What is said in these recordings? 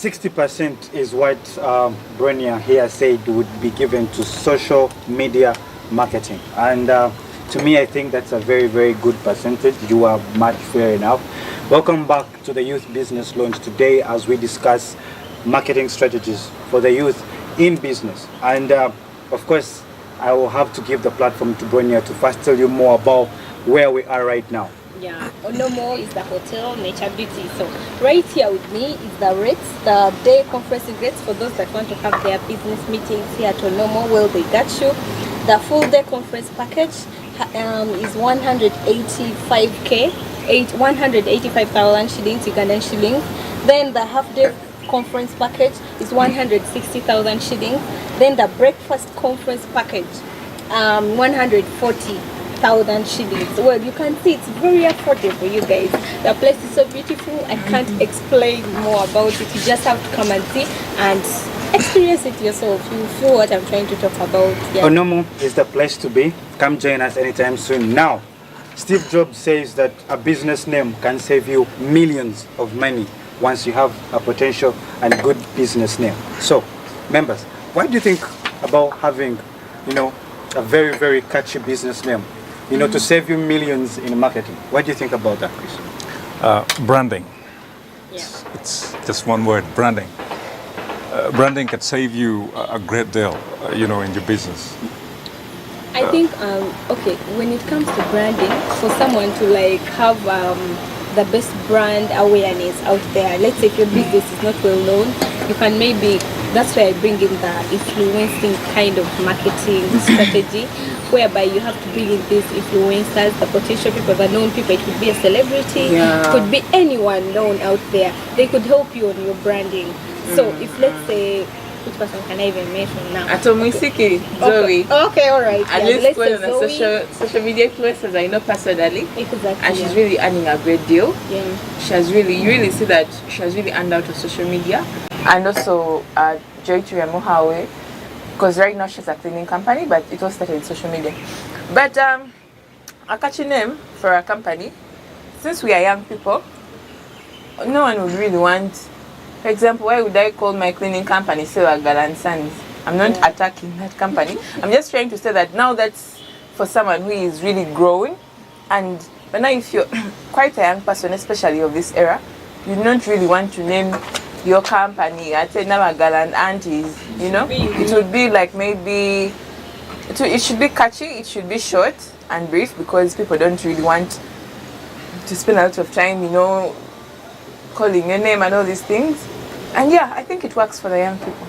60% is what Brenia here said would be given to social media marketing. And to me, I think that's a very, very good percentage. You are much fair enough. Welcome back to the Youth Business Launch today as we discuss marketing strategies for the youth in business. And of course, I will have to give the platform to Brenia to first tell you more about where we are right now. Yeah, Onomo is the hotel, Nature Beauty. So right here with me is the rates, the day conferencing rates for those that want to have their business meetings here at Onomo. Well, they got you. The full day conference package is 185k, 185,000 shillings, Ugandan shillings. Then the half day conference package is 160,000 shillings. Then the breakfast conference package, 140,000 shillings. Well, you can see it's very affordable, you guys. The place is so beautiful. I can't explain more about it. You just have to come and see and experience it yourself. You feel what I'm trying to talk about. Yeah. Onomo is the place to be. Come join us anytime soon. Now, Steve Jobs says that a business name can save you millions of money once you have a potential and good business name. So, members, what do you think about having, a very, very catchy business name, to save you millions in marketing? What do you think about that, Chris? Branding. Yeah. It's just one word, branding. Branding can save you a great deal, in your business. I think, okay, when it comes to branding, for someone to have the best brand awareness out there, let's say if your business is not well known, you can that's why I bring in the influencing kind of marketing strategy, whereby you have to bring in these influencers, the potential people, the known people. It could be a celebrity, could be anyone known out there. They could help you on your branding. So if, let's say, which person can I even mention now? Atomisiki, Zoe. Okay, all right. At least one of the social media influencers I know personally. Exactly. And she's really earning a great deal. Yeah. She has really, you really see that she has really earned out of social media. And also Joy Turiamuhawe, because right now she's a cleaning company, but it was started in social media. But a catchy name for a company, since we are young people, no one would really want. For example, why would I call my cleaning company Sewagal and Sons? I'm not attacking that company. I'm just trying to say that now that's for someone who is really growing. But now if you're quite a young person, especially of this era, you don't really want to name your company at Sewagal and Aunties, It would be like maybe, it should be catchy, it should be short and brief, because people don't really want to spend a lot of time, calling your name and all these things. And yeah, I think it works for the young people.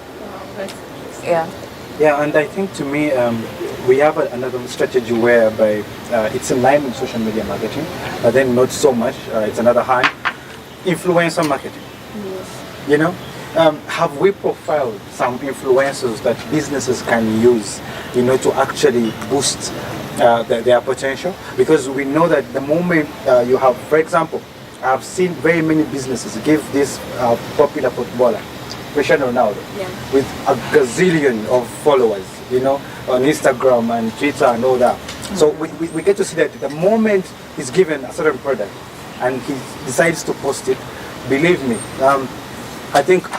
Yeah, and I think to me, we have another strategy whereby it's in line with social media marketing, but then not so much. It's another hand, influencer marketing. Yes. Have we profiled some influencers that businesses can use, to actually boost their potential? Because we know that the moment you have, for example, I've seen very many businesses give this popular footballer, Cristiano Ronaldo, with a gazillion of followers, on Instagram and Twitter and all that. So we get to see that the moment he's given a certain product and he decides to post it, believe me, I think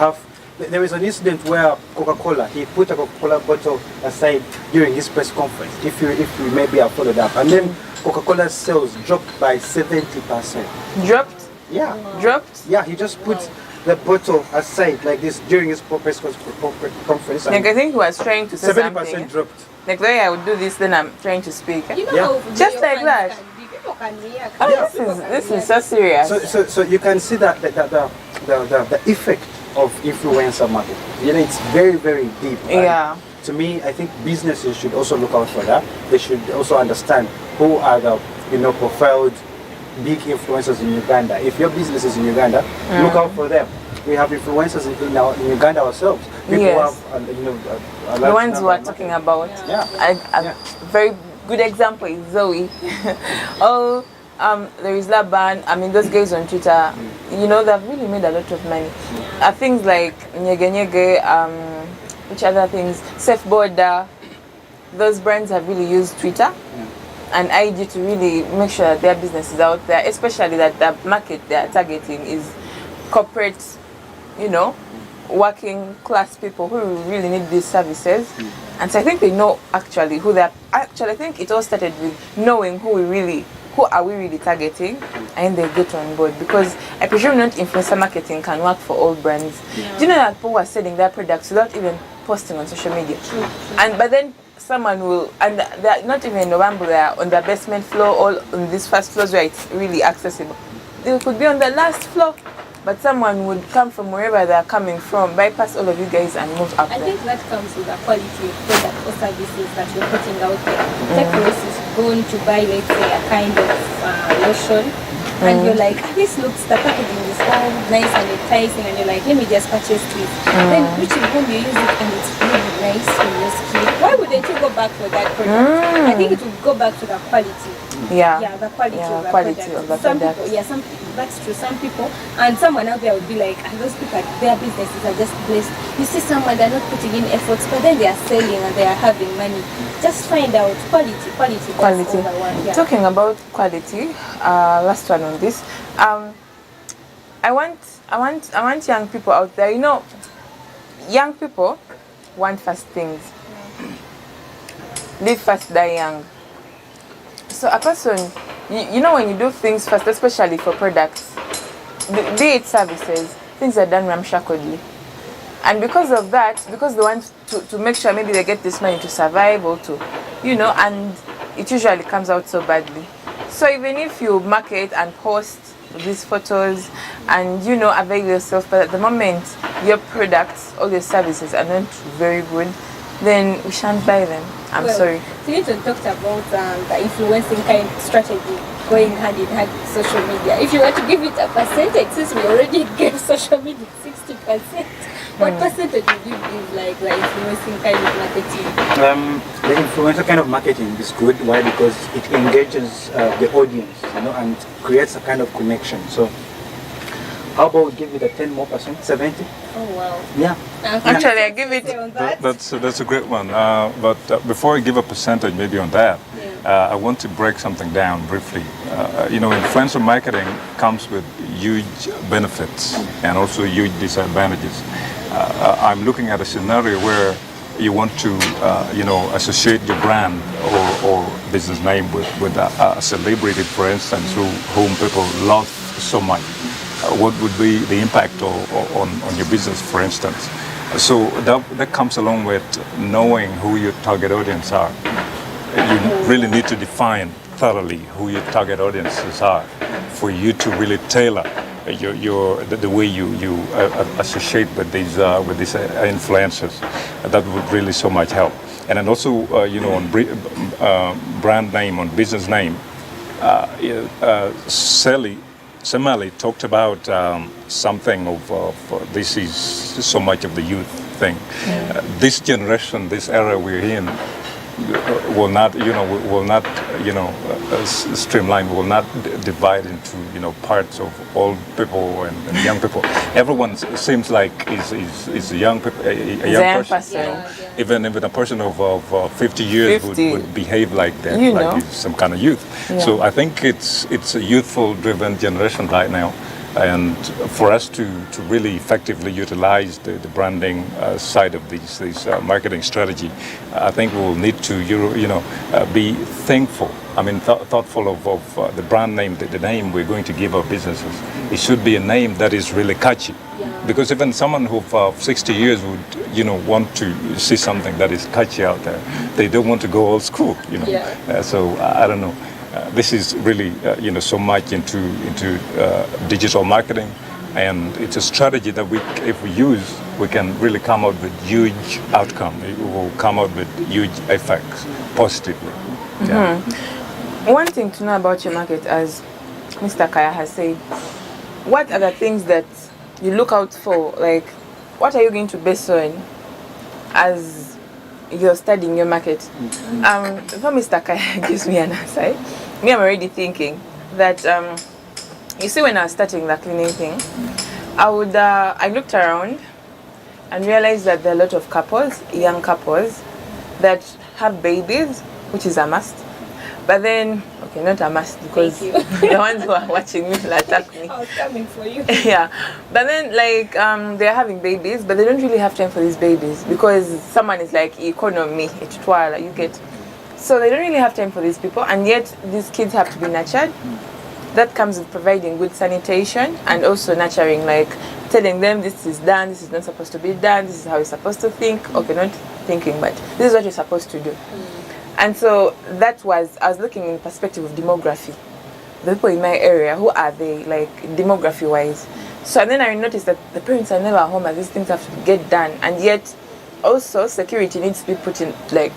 there was an incident where Coca-Cola, he put a Coca-Cola bottle aside during his press conference, if you maybe have followed up, and then Coca-Cola sales dropped by 70%. Dropped? Yeah. Dropped? Yeah, he just put the bottle aside like this during his press conference. I think he was trying to say 70% something. dropped. Like the way I would do this, then I'm trying to speak. How just like that. People can react. This is so serious. So you can see that the effect of influencer marketing. It's very, very deep. Yeah. To me, I think businesses should also look out for that. They should also understand who are the profiled big influencers in Uganda. If your business is in Uganda, look out for them. We have influencers in Uganda ourselves. People have, the ones who are talking about. Yeah. A very good example is Zoe. There is Laban. Those guys on Twitter, they've really made a lot of money. Things like Nyege, which other things? Safe Border. Those brands have really used Twitter and IG to really make sure that their business is out there, especially that the market they are targeting is corporate, working class people who really need these services. And so I think they know actually who they're. Actually, I think it all started with knowing who are we really targeting, and they get on board, because I presume not influencer marketing can work for all brands. Yeah. Do you know that people are selling their products without even posting on social media? True. But then someone will, and they're not even in November, they're on the basement floor, all on these first floors where it's really accessible. They could be on the last floor, but someone would come from wherever they're coming from, bypass all of you guys and move up I there. think that comes with the quality of product or services that you're putting out there. Take for instance, going to buy, let's say, a kind of lotion, and you're like, this looks, the packaging is all nice and enticing, and you're like, let me just purchase this. Then reaching home, you use it and it's really nice on your skin. Why wouldn't you go back for that product? I think it would go back to the quality. Yeah, The quality of the quality product. of the Some product. people, that's true. Some people, and someone out there would be like, those people, their businesses are just blessed. You see someone, they're not putting in efforts, but then they are selling and they are having money. Just find out quality. That's all I want. Yeah. Talking about quality, last one on this. I want young people out there. You know, young people want fast things. Live fast, die young. So a person, you know, when you do things fast, especially for products, be it services, things are done ramshackledly. And because of that, because they want to make sure maybe they get this money to survive or to, you know, and it usually comes out so badly. So even if you market and post these photos and, you know, avail yourself, but at the moment your products or your services are not very good, then we shan't buy them. I'm sorry. So you talked about the influencing kind of strategy going hand in hand with social media. If you were to give it a percentage, since we already gave social media 60%, what percentage would you give like the influencing kind of marketing? The influencer kind of marketing is good. Why? Because it engages the audience, you know, and creates a kind of connection. So how about give it a 10 more percent, 70? Oh wow. Yeah. Actually, I give it. That's a great one. But before I give a percentage maybe on that, I want to break something down briefly. You know, influencer marketing comes with huge benefits and also huge disadvantages. I'm looking at a scenario where you want to, you know, associate your brand or business name with a celebrity, for instance, whom people love so much. What would be the impact on your business, for instance? So that comes along with knowing who your target audience are. You really need to define thoroughly who your target audiences are for you to really tailor the way you associate with these influencers. That would really so much help. And then also, you know, on brand name, on business name, Sally talked about something of this is so much of the youth thing. This generation, this era we're in, will not streamline, will not divide into, you know, parts of old people and young people. Everyone seems like is a young people, a young person. Even a person of 50 years would behave like that, you like know, he's some kind of youth. So I think it's a youthful driven generation right now. And for us to really effectively utilize the branding side of this marketing strategy, I think we'll need to be thankful. I mean, thoughtful of the brand name, the name we're going to give our businesses. It should be a name that is really catchy, because even someone who for 60 years would, you know, want to see something that is catchy out there. They don't want to go old school, you know. So I don't know. This is really, you know, so much into digital marketing, and it's a strategy that if we use, we can really come out with huge outcome. It will come out with huge effects positively. Yeah. One thing to know about your market, as Mr. Kaya has said, what are the things that you look out for? Like, what are you going to base on as you're studying your market? Before Mr. Kaya gives me an answer, I'm already thinking that, you see, when I was starting the cleaning thing, I looked around and realized that there are a lot of couples, young couples, that have babies, which is a must, But then, okay, not a must, because Thank you. the ones who are watching me will attack me. I was coming for you. Yeah, but then like they're having babies, but they don't really have time for these babies because someone is like economy, you get. So they don't really have time for these people, and yet these kids have to be nurtured. That comes with providing good sanitation and also nurturing, like telling them this is done, this is not supposed to be done, this is how you're supposed to think. Okay, not thinking, but this is what you're supposed to do. And so I was looking in perspective of demography. The people in my area, who are they, like demography wise? So and then I noticed that the parents are never home and these things have to get done. And yet also security needs to be put in, like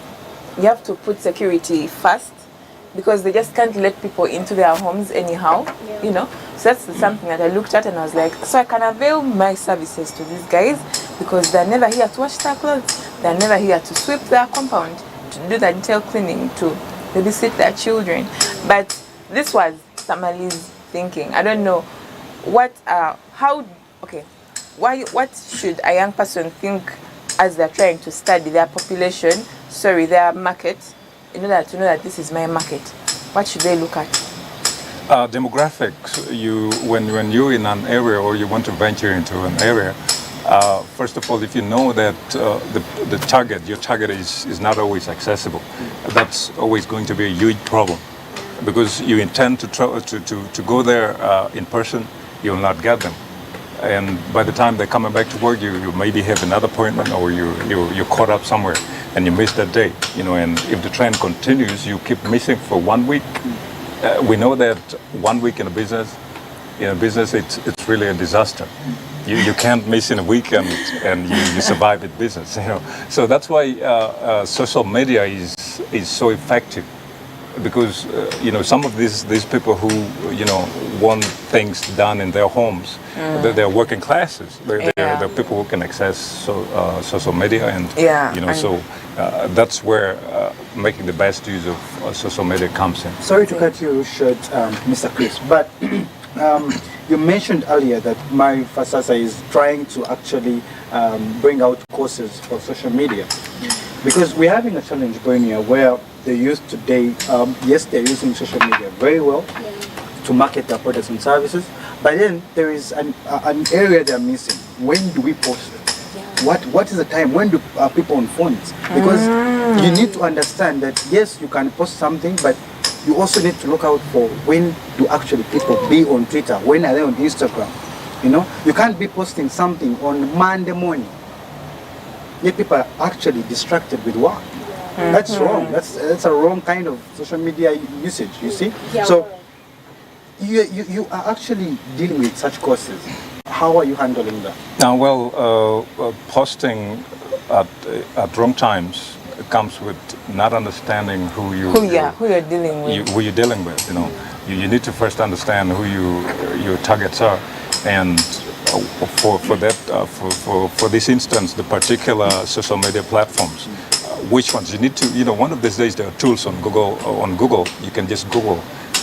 you have to put security first, because they just can't let people into their homes anyhow, you know. So that's something that I looked at and I was like, so I can avail my services to these guys because they're never here to wash their clothes, they're never here to sweep their compound, to do the detail cleaning, to babysit their children. But this was Samali's thinking. I don't know what should a young person think as they're trying to study their population, their market, in order to know that this is my market. What should they look at? Demographics. When you're in an area or you want to venture into an area, first of all, if you know that your target is not always accessible, that's always going to be a huge problem, because you intend to go there in person, you will not get them. And by the time they're coming back to work, you maybe have another appointment, or you're caught up somewhere and you miss that day, you know. And if the trend continues, you keep missing for 1 week. We know that 1 week in a business it's really a disaster. You can't miss in a week and you survive in business, you know. So that's why social media is so effective, because you know, some of these people who, you know, want things done in their homes, they're working classes. They're people who can access social media, and you know, so that's where making the best use of social media comes in. Sorry to cut you short, Mr. Chris, but you mentioned earlier that my Fasasa is trying to actually bring out courses for social media, because we're having a challenge going here where the youth today, yes, they're using social media very well to market their products and services, but then there is an area they're missing. When do we post it? What is the time? When do people on phones? Because you need to understand that yes, you can post something, but you also need to look out for when do actually people be on Twitter, when are they on Instagram. You know, you can't be posting something on Monday morning, yet people are actually distracted with work. That's wrong. That's a wrong kind of social media usage, you see. So you are actually dealing with such courses. How are you handling that? Posting at wrong times comes with not understanding who you're dealing with. You know, you need to first understand who your targets are, and for this instance, the particular social media platforms. Which ones you need to, you know, one of these days there are tools on Google. You can just Google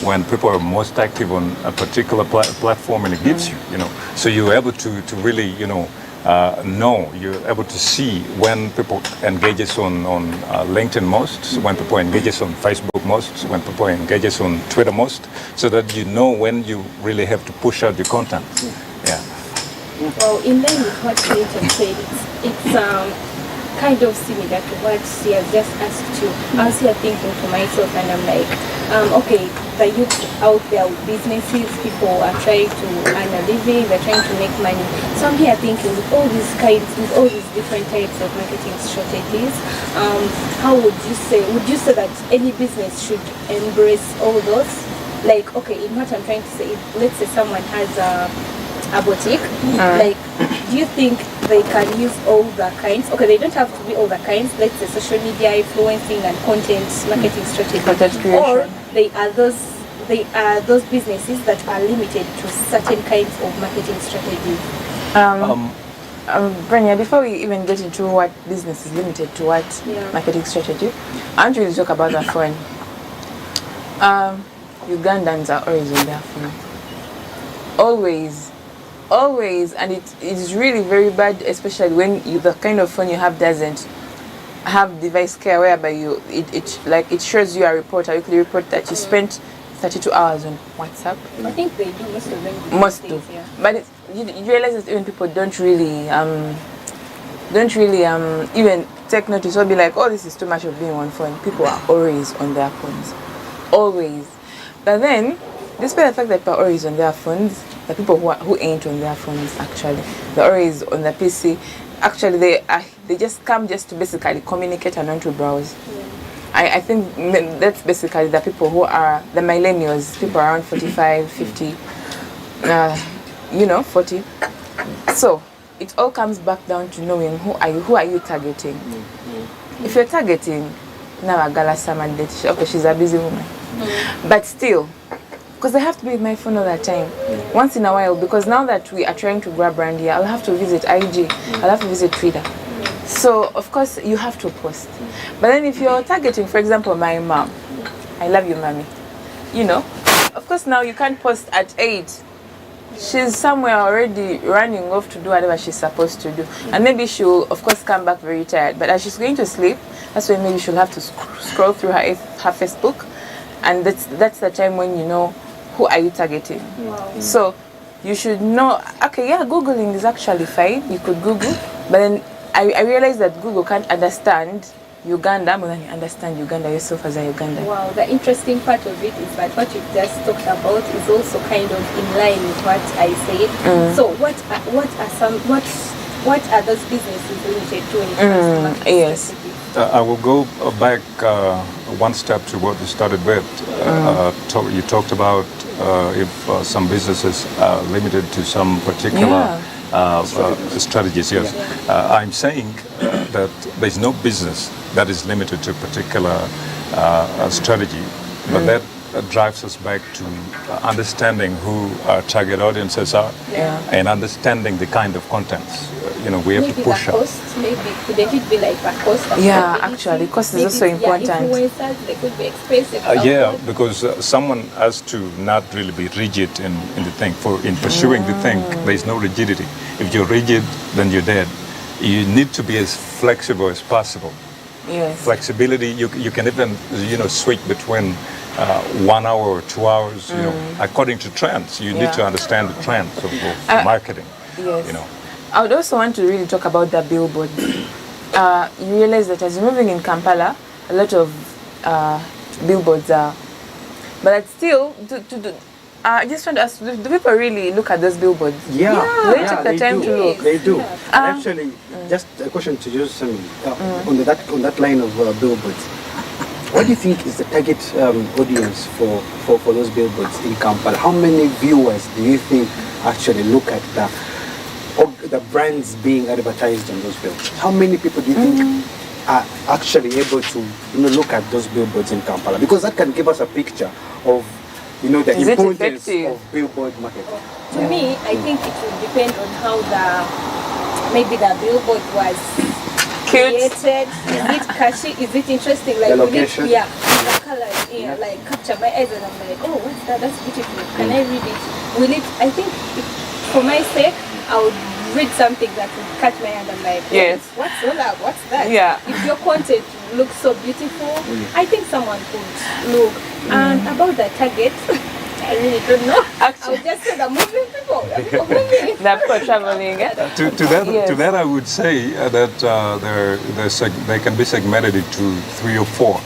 when people are most active on a particular platform, and it gives you, you know, so you're able to really, you know, you're able to see when people engages on LinkedIn most, when people engages on Facebook most, when people engages on Twitter most, so that you know when you really have to push out your content. Well, in line with what Clayton said, it's kind of similar to what she has just asked you. I was here thinking to myself, and I'm like, okay, the youth out there with businesses, people are trying to earn a living, they're trying to make money. So I'm here thinking, with all these different types of marketing strategies, how would you say that any business should embrace all those? Like, okay, in what I'm trying to say, let's say someone has a boutique, like, do you think they can use all the kinds? Okay, they don't have to be all the kinds. Let's say social media influencing and content marketing strategy, or they are those businesses that are limited to certain kinds of marketing strategies. Brenya, before we even get into what business is limited to what marketing strategy, I want you to talk about the phone. Ugandans are always on their phone. Always, and it is really very bad, especially when the kind of phone you have doesn't have device care whereby it shows you a report, a weekly report that you spent 32 hours on WhatsApp. I think they do, most of them do. Most do. Yeah. But you realize that even people don't really even take notice or be like, oh, this is too much of being on phone. People are always on their phones. Always. But then, despite the fact that people are always on their phones, the people who ain't on their phones actually, they're always on their PC. Actually, they just come just to basically communicate and not to browse. Yeah. I think that's basically the people who are the millennials, people around 45, 50, 40. So it all comes back down to knowing who are you targeting. If you're targeting now a gala someone that okay, she's a busy woman, but still, because I have to be with my phone all the time, once in a while, because now that we are trying to grab brand here, I'll have to visit IG, I'll have to visit Twitter. So of course you have to post. But then if you're targeting, for example, my mom, I love you, mommy. Of course now you can't post at 8. She's somewhere already running off to do whatever she's supposed to do. And maybe she'll of course come back very tired. But as she's going to sleep, that's when maybe she'll have to scroll through her Facebook. And that's the time when you know who are you targeting. Wow. So you should know, okay, yeah, Googling is actually fine. You could Google, but then I realized that Google can't understand Uganda more than you understand Uganda yourself as a Ugandan. Wow, the interesting part of it is that what you just talked about is also kind of in line with what I said. So what are those businesses limited to when it comes to market yes. I will go back one step to what you started with. You talked about if some businesses are limited to some particular strategies. Yes, I'm saying that there's no business that is limited to a particular strategy, but that drives us back to understanding who our target audiences are and understanding the kind of contents we have maybe to push out. Maybe could it be like a cost? Actually, cost is also important. Influencers, they could be expensive. Because someone has to not really be rigid in the thing. In pursuing the thing, there's no rigidity. If you're rigid, then you're dead. You need to be as flexible as possible. Yes. Flexibility, you can even switch between 1 hour or 2 hours, according to trends. You need to understand the trends of marketing. Yes. I would also want to really talk about the billboards. You realize that as you're moving in Kampala, a lot of billboards are, but still, I just want to ask, do people really look at those billboards? Yeah, they take the time to look. They do. Actually, just a question to you, Sammy, on that line of billboards. What do you think is the target audience for those billboards in Kampala? How many viewers do you think actually look at the brands being advertised on those billboards? How many people do you think are actually able to look at those billboards in Kampala? Because that can give us a picture of the importance of billboard marketing. To me, I think it will depend on how maybe the billboard was created. Is it catchy? Is it interesting? Like the location? The color, like capture my eyes, and I'm like, oh, what's that? That's beautiful. Can I read it? Will it? I think for my sake, I would read something that would catch my hand. I'm like, yes, what's that? What's that? Yeah. If your content looks so beautiful, I think someone could look. And about the target, I really don't know. Actually, I would just say the moving people. The people moving. The people traveling. To that, I would say that they can be segmented into 3 or 4.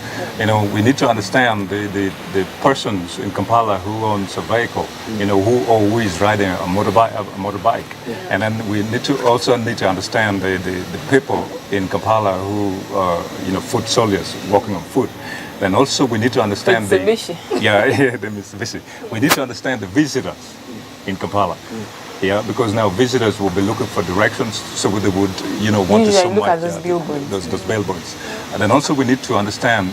We need to understand the persons in Kampala who owns a vehicle, who is riding a motorbike. And then we need to understand the people in Kampala who are foot soldiers walking on foot. Then also we need to understand the Mitsubishi. We need to understand the visitors in Kampala. Because now visitors will be looking for directions, so they would, want to somewhat look at those billboards. Those billboards. And then also we need to understand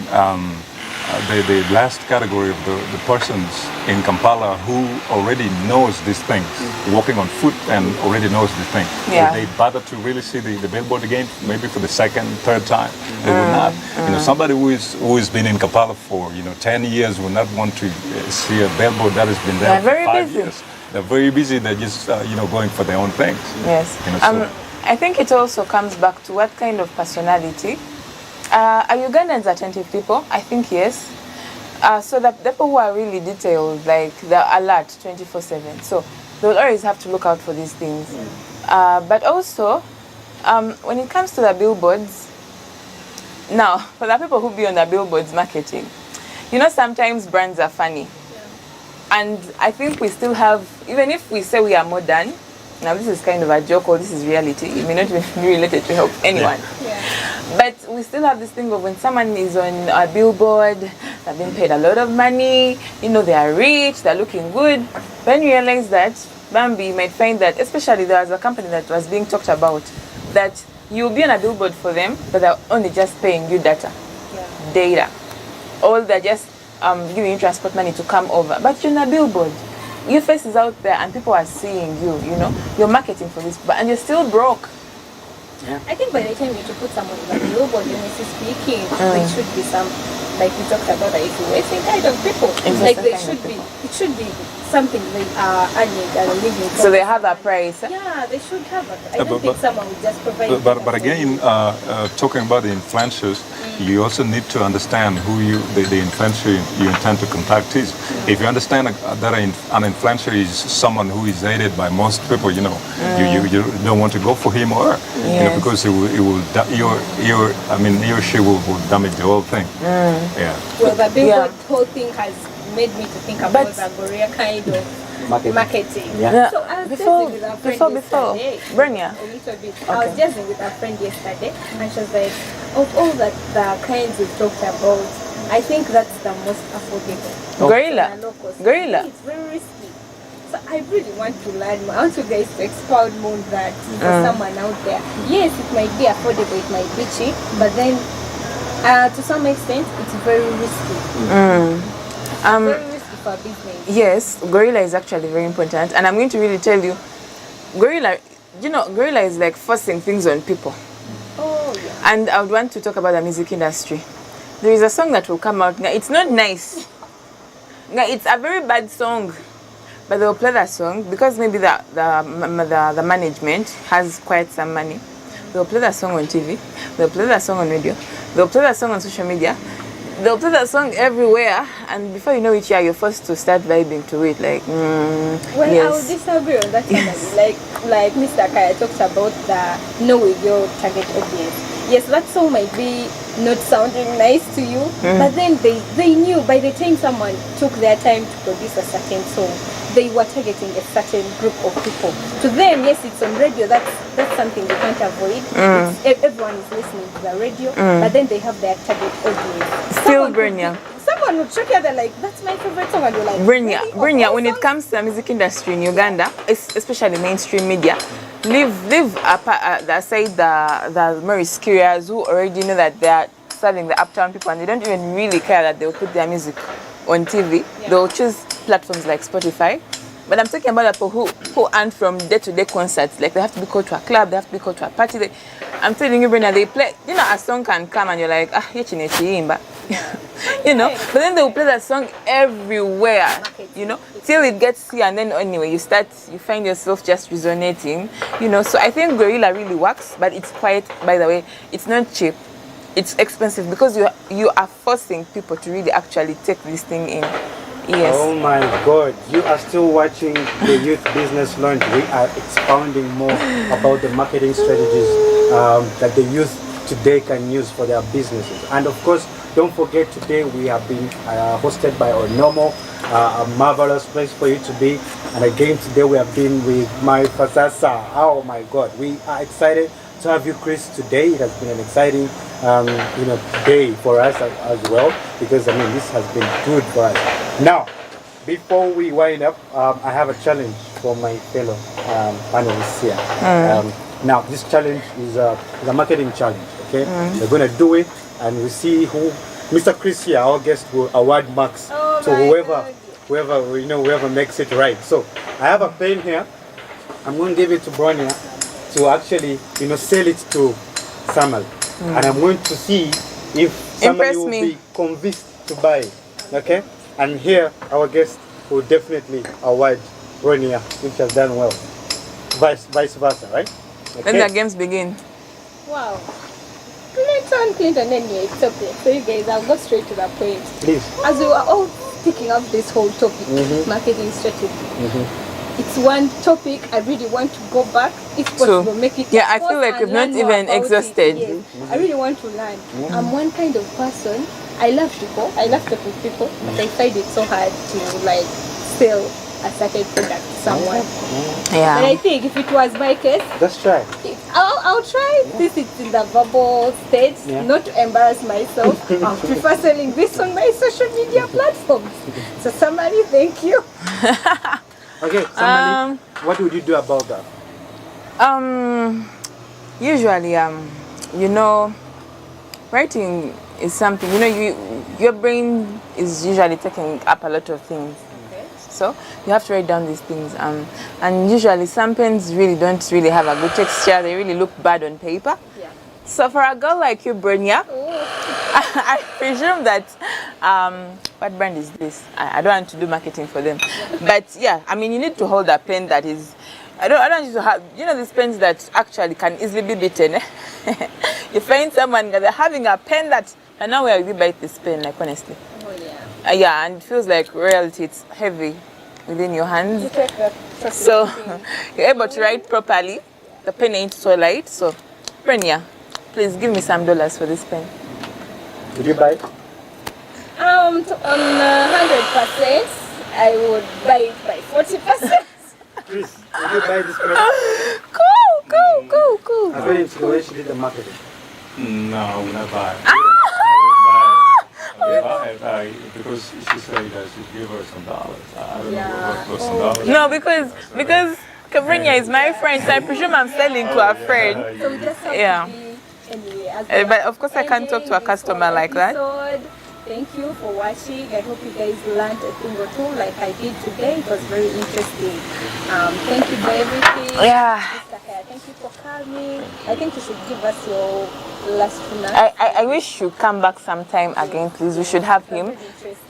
the last category of the persons in Kampala who already knows these things, walking on foot and already knows these things. Yeah. Would they bother to really see the billboard again, maybe for the second, third time? They would not. Somebody who has been in Kampala for 10 years will not want to see a billboard that has been there for 5 years. They're very busy. They're just going for their own things. Yes. I think it also comes back to what kind of personality Are Ugandans attentive people? I think yes. So the people who are really detailed, like they're alert 24/7. So they'll always have to look out for these things. But also, when it comes to the billboards, now for the people who be on the billboards marketing, you know, sometimes brands are funny. And I think we still have, even if we say we are modern, now this is kind of a joke or this is reality, it may not be related to help anyone. But we still have this thing of when someone is on a billboard, they've been paid a lot of money, you know, they are rich, they're looking good. When you realize that, Bambi might find that, especially there was a company that was being talked about, that you'll be on a billboard for them, but they're only just paying you data. All they're just giving you transport money to come over. But you're on a billboard. Your face is out there and people are seeing you, you know. You're marketing for this, and you're still broke. I think by the time you put someone on the billboard, honestly speaking, there should be some, like we talked about, that influencing kind of people. Like there should be, it should be something they are earning and living. So they have a price. Yeah, they should have it. I don't think someone would just provide. But again, talking about the influencers, you also need to understand who the influencer you intend to contact is. If you understand that an influencer is someone who is hated by most people, you know, you don't want to go for him or her, you know, because he or she will damage the whole thing. Well, the billboard whole thing has made me to think about the Korea kind of marketing. So I was just with a friend yesterday. Brenya. A little bit. I was just with a friend yesterday, and she was like, of all the kinds we talked about, I think that's the most affordable. Gorilla. It's very risky. So I really want to learn more. I want you guys to expound more on that for someone out there. Yes, it might be affordable, it might be cheap, but then to some extent, it's very risky. Very risky for business. Yes, Gorilla is actually very important, and I'm going to really tell you, Gorilla, you know, Gorilla is like forcing things on people. And I would want to talk about the music industry. There is a song that will come out. It's not nice. It's a very bad song, but they will play that song because maybe the management has quite some money. They'll play that song on TV. They'll play that song on radio. They'll play that song on social media. They'll play that song everywhere, and before you know it, you're forced to start vibing to it. Like, well, I would disagree on that. Like Mr. Kaya talks about the know your target audience. Yes, that song might be not sounding nice to you, but then they knew by the time someone took their time to produce a certain song, they were targeting a certain group of people. To them, yes, it's on radio. That's something you can't avoid. Everyone is listening to the radio, but then they have their target audience. Still, Brenya. Someone would check out, they're like, that's my favorite song, and you're like, Brenya, when it comes to the music industry in Uganda, especially mainstream media, leave aside the more curious who already know that they are serving the uptown people and they don't even really care that they'll put their music on TV. They'll choose platforms like Spotify. But I'm talking about people who earn from day-to-day concerts. Like they have to be called to a club, they have to be called to a party. I'm telling you, Brenda, they play, you know, a song can come and you're like, you know, but then they'll play that song everywhere, you know, till it gets here, and then anyway, you find yourself just resonating, you know. So I think Gorilla really works, but it's quite, by the way, it's not cheap. It's expensive because you are forcing people to really actually take this thing in. Yes. Oh my God, you are still watching the Youth Business Launch. We are expounding more about the marketing strategies that the youth today can use for their businesses. And of course, don't forget, today we have been hosted by Onomo, a marvelous place for you to be. And again, today we have been with my Fasasa. Oh my God, we are excited to have you, Chris, today. It has been an exciting day for us as well, because I mean, this has been good for us. Now, before we wind up, I have a challenge for my fellow panelists here. Now, this challenge is a marketing challenge, okay? We're going to do it, and we see who, Mr. Chris here, our guest, will award marks to whoever makes it right. So, I have a pen here. I'm going to give it to Bronya to actually, sell it to Samuel. And I'm going to see if somebody will be convinced to buy, okay? And here, our guest will definitely award Bronya, which has done well. Vice versa, right? Okay. Then the games begin. Wow. Let Clinton, anyway, it's okay. So you guys, I'll go straight to the point. Please. As we were all picking up this whole topic, marketing strategy, it's one topic I really want to go back, if possible, make it. Yeah, I feel like we've not even exhausted. Yes. I really want to learn. I'm one kind of person. I love people. I love talking to people, but I find it so hard to like sell a certain product to someone. Yeah. But I think if it was my case, Let's try. I'll try. This is in the verbal stage, not to embarrass myself. I prefer selling this on my social media platforms. So somebody, thank you. Okay, somebody, what would you do about that? Usually, you know, writing is something, you know, your brain is usually taking up a lot of things. So you have to write down these things. And usually some pens really don't really have a good texture. They really look bad on paper. Yeah. So for a girl like you, Brenya, I presume that, what brand is this? I don't want to do marketing for them. But yeah, I mean, you need to hold a pen that is, I don't want you to have, you know, these pens that actually can easily be beaten. You find someone that they're having a pen that, and now where will you buy this pen, like honestly? Oh yeah. Yeah, and it feels like royalty, it's heavy within your hands. You take that. So you're able to write properly. The pen ain't so light. So, Brenya, please give me some dollars for this pen. Would you buy it? On 100%, I would buy it by 40%. Please, would you buy this pen? Cool. I very influential in the marketing. No, I will not buy it. I will buy it because she said that she give her some dollars. I don't know what some dollars. No, because Brenya is my friend, so I presume I'm selling to a friend. So we just have Yeah. to be, anyway, But of course I can't talk to a customer like that. Thank you for watching. I hope you guys learned a thing or two like I did today. It was very interesting. Thank you for everything. Yeah. Mr. Kaya, thank you for coming. I think you should give us your last remarks. I wish you come back sometime again, please. We should have him.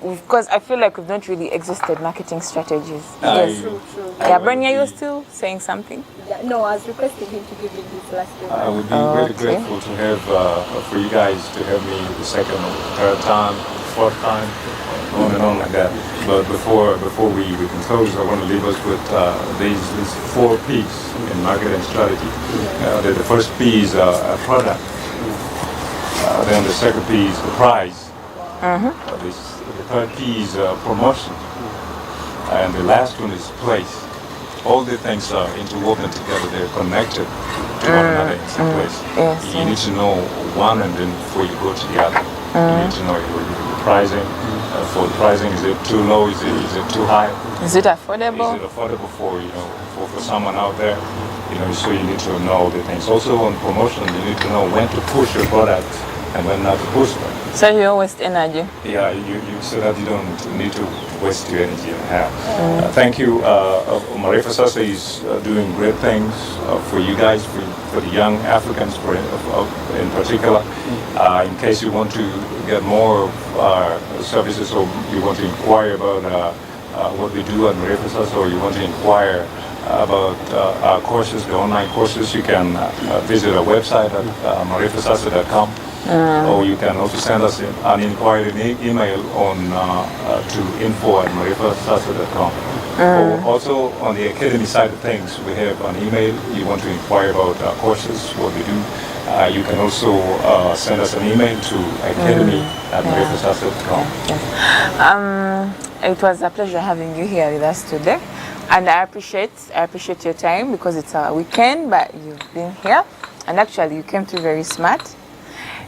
Because I feel like we've not really exhausted marketing strategies. Yes. True. Yeah, Brenya, you're still saying something? Yeah, no, I was requesting him to give me this last remark. I would be really grateful to have, for you guys to have me the second or third time, fourth time, on and on like that. But before we can close, I want to leave us with these 4 P's in marketing strategy. The first P is a product. Then the second P is the price. The third P is promotion. And the last one is place. All the things are interwoven together, they're connected to one another in some place. Yes, You need to know one and then before you go to the other. You need to know your pricing. For the pricing, is it too low? Is it too high? Is it affordable? Is it affordable for for someone out there? So you need to know the things. Also on promotion, you need to know when to push your product and when not to push them. So you don't waste energy. Yeah, you so that you don't need to waste your energy and have. Thank you. Marifa Sasa is doing great things for you guys, for the young Africans in particular. In case you want to get more of our services or you want to inquire about what we do at Marifa Sasa, or you want to inquire about our courses, the online courses, you can visit our website at marifasasa.com. Or you can also send us an inquiry email on to info@marifasasa.com. Or also on the academy side of things, we have an email. You want to inquire about our courses, what we do. You can also send us an email to academy@marifasasa.com. It was a pleasure having you here with us today, and I appreciate your time because it's a weekend, but you've been here, and actually you came through very smart.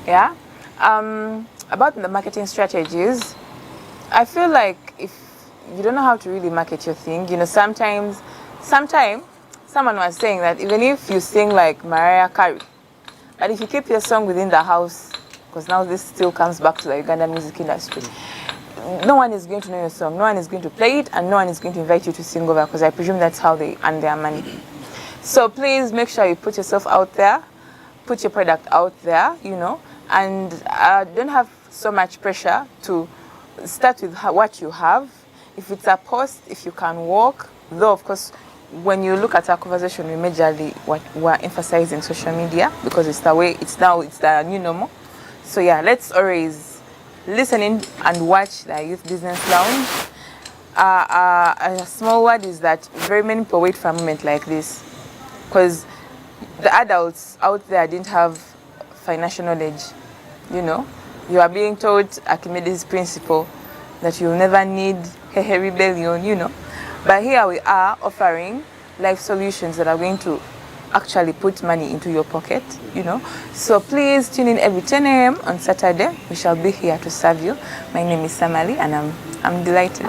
Yeah. About the marketing strategies, I feel like if you don't know how to really market your thing, sometimes someone was saying that even if you sing like Mariah Carey, but if you keep your song within the house, because now this still comes back to the Ugandan music industry, no one is going to know your song, no one is going to play it, and no one is going to invite you to sing over, because I presume that's how they earn their money. So please make sure you put yourself out there, put your product out there, and don't have so much pressure to start with what you have. If it's a post, if you can walk, though of course when you look at our conversation, we majorly we're emphasizing social media because it's the way, it's the new normal. So yeah, let's always listen in and watch the Youth Business Lounge. A small word is that very many people wait for a moment like this because the adults out there didn't have financial knowledge. You know, you are being taught Archimedes' principle that you'll never need a rebellion, you know. But here we are offering life solutions that are going to actually put money into your pocket, you know. So please tune in every 10 a.m. on Saturday. We shall be here to serve you. My name is Samali and I'm delighted.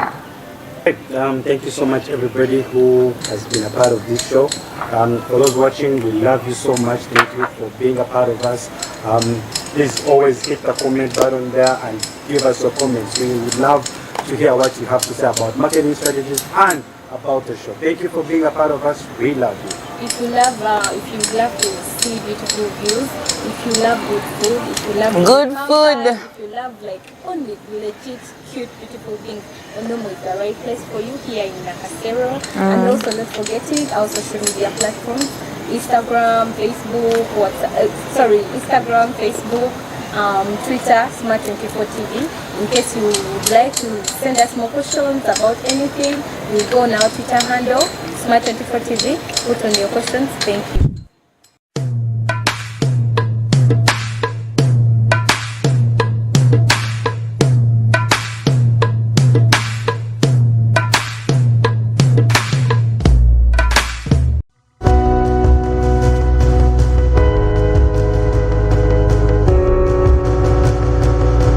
Thank you so much, everybody who has been a part of this show. For those watching, we love you so much. Thank you for being a part of us. Please always hit the comment button there and give us your comments. We would love to hear what you have to say about marketing strategies and about the show. Thank you for being a part of us. We love you. If you love to see beautiful views, if you love good food, if you love good food, if you love like only legit, cute, beautiful things, Onomo is the right place for you here in Nakasero. And also not forgetting our social media platforms, Instagram, Facebook, Instagram, Facebook, Twitter, Smart24 TV. In case you would like to send us more questions about anything, you go on our Twitter handle, Smart24 TV. Put on your questions. Thank you.